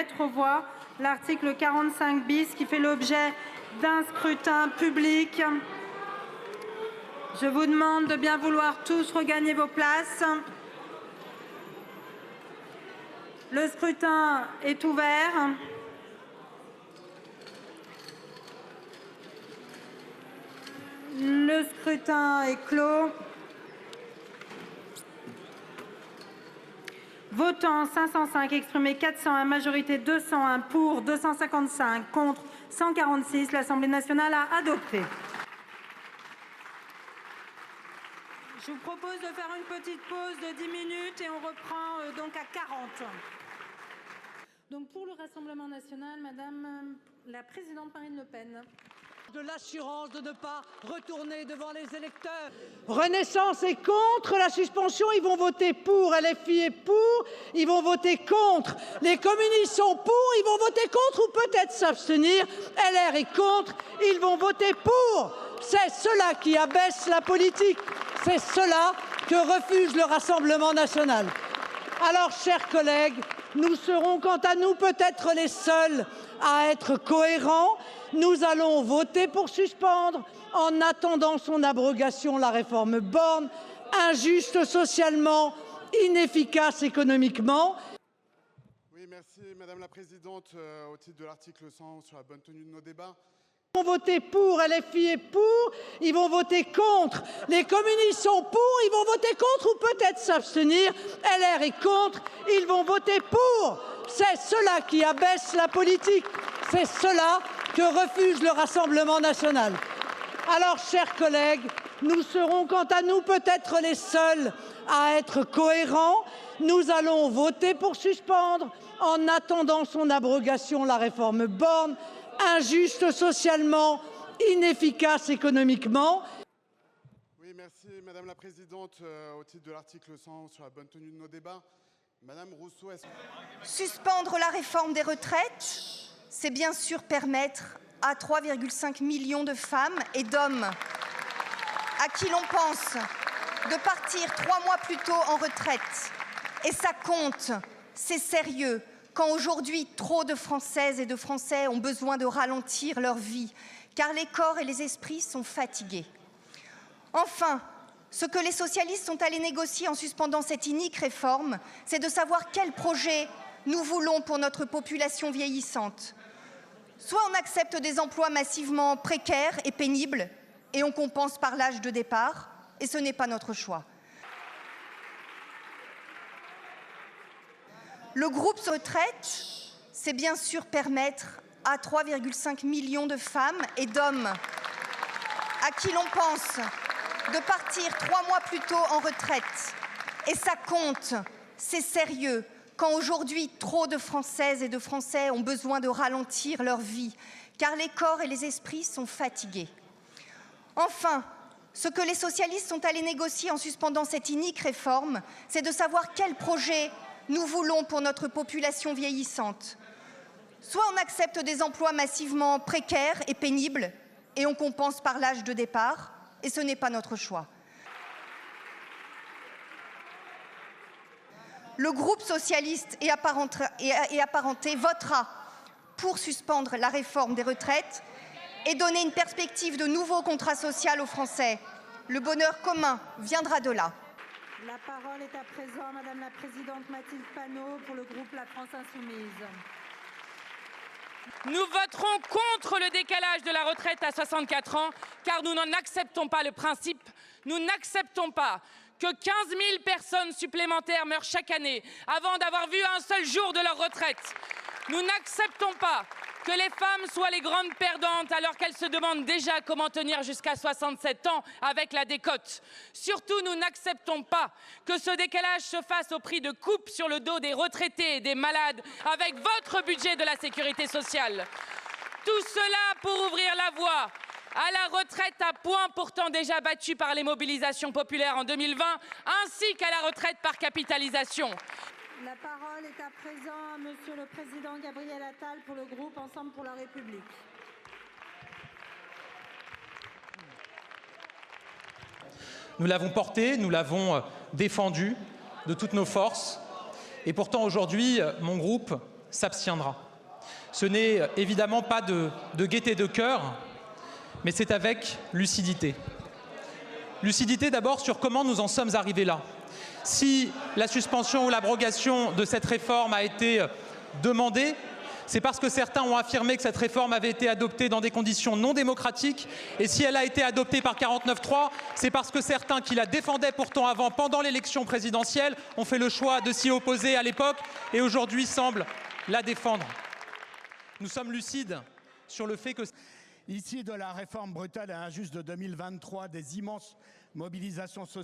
mettre aux voix l'article 45 bis qui fait l'objet d'un scrutin public. Je vous demande de bien vouloir tous regagner vos places. Le scrutin est ouvert. Le scrutin est clos. Votant 505, exprimé 401, majorité 201, pour 255, contre 146, l'Assemblée nationale a adopté. Je vous propose de faire une petite pause de 10 minutes et on reprend donc à 40. Donc pour le Rassemblement national, Madame la Présidente Marine Le Pen. De l'assurance de ne pas retourner devant les électeurs. Renaissance est contre la suspension, ils vont voter pour. LFI est pour, ils vont voter contre. Les communistes sont pour, ils vont voter contre ou peut-être s'abstenir. LR est contre, ils vont voter pour. C'est cela qui abaisse la politique. C'est cela que refuse le Rassemblement national. Alors, chers collègues, nous serons quant à nous peut-être les seuls à être cohérents. Nous allons voter pour suspendre en attendant son abrogation la réforme Borne, injuste socialement, inefficace économiquement. Oui, merci Madame la Présidente. Au titre de l'article 100 sur la bonne tenue de nos débats. Ils vont voter pour, LFI est pour, ils vont voter contre. Les communistes sont pour, ils vont voter contre ou peut-être s'abstenir. LR est contre, ils vont voter pour. C'est cela qui abaisse la politique. C'est cela que refuse le Rassemblement national. Alors, chers collègues, nous serons quant à nous peut-être les seuls à être cohérents. Nous allons voter pour suspendre en attendant son abrogation la réforme Borne, injuste socialement, inefficace économiquement. Oui, merci Madame la Présidente. Au titre de l'article 100 sur la bonne tenue de nos débats, Madame Rousseau, suspendre la réforme des retraites, c'est bien sûr permettre à 3,5 millions de femmes et d'hommes à qui l'on pense de partir 3 mois plus tôt en retraite. Et ça compte, c'est sérieux. Quand aujourd'hui, trop de Françaises et de Français ont besoin de ralentir leur vie, car les corps et les esprits sont fatigués. Enfin, ce que les socialistes sont allés négocier en suspendant cette inique réforme, c'est de savoir quel projet nous voulons pour notre population vieillissante. Soit on accepte des emplois massivement précaires et pénibles, et on compense par l'âge de départ, et ce n'est pas notre choix. Le groupe retraite, c'est bien sûr permettre à 3,5 millions de femmes et d'hommes à qui l'on pense de partir 3 mois plus tôt en retraite. Et ça compte, c'est sérieux. Quand aujourd'hui, trop de Françaises et de Français ont besoin de ralentir leur vie, car les corps et les esprits sont fatigués. Enfin, ce que les socialistes sont allés négocier en suspendant cette inique réforme, c'est de savoir quel projet nous voulons pour notre population vieillissante. Soit on accepte des emplois massivement précaires et pénibles, et on compense par l'âge de départ, et ce n'est pas notre choix. Le groupe socialiste et apparenté votera pour suspendre la réforme des retraites et donner une perspective de nouveau contrat social aux Français. Le bonheur commun viendra de là. La parole est à présent à Madame la Présidente Mathilde Panot pour le groupe La France Insoumise. Nous voterons contre le décalage de la retraite à 64 ans, car nous n'en acceptons pas le principe. Nous n'acceptons pas que 15 000 personnes supplémentaires meurent chaque année avant d'avoir vu un seul jour de leur retraite. Nous n'acceptons pas que les femmes soient les grandes perdantes alors qu'elles se demandent déjà comment tenir jusqu'à 67 ans avec la décote. Surtout, nous n'acceptons pas que ce décalage se fasse au prix de coupes sur le dos des retraités et des malades avec votre budget de la sécurité sociale. Tout cela pour ouvrir la voie à la retraite à points pourtant déjà battue par les mobilisations populaires en 2020, ainsi qu'à la retraite par capitalisation. La parole est à présent à Monsieur le Président Gabriel Attal pour le groupe Ensemble pour la République. Nous l'avons porté, nous l'avons défendu de toutes nos forces. Et pourtant aujourd'hui, mon groupe s'abstiendra. Ce n'est évidemment pas de gaieté de cœur, mais c'est avec lucidité. Lucidité d'abord sur comment nous en sommes arrivés là. Si la suspension ou l'abrogation de cette réforme a été demandée, c'est parce que certains ont affirmé que cette réforme avait été adoptée dans des conditions non démocratiques. Et si elle a été adoptée par 49.3, c'est parce que certains qui la défendaient pourtant avant, pendant l'élection présidentielle, ont fait le choix de s'y opposer à l'époque et aujourd'hui semblent la défendre. Nous sommes lucides sur le fait que... Ici, de la réforme brutale et injuste de 2023, des immenses mobilisations sociales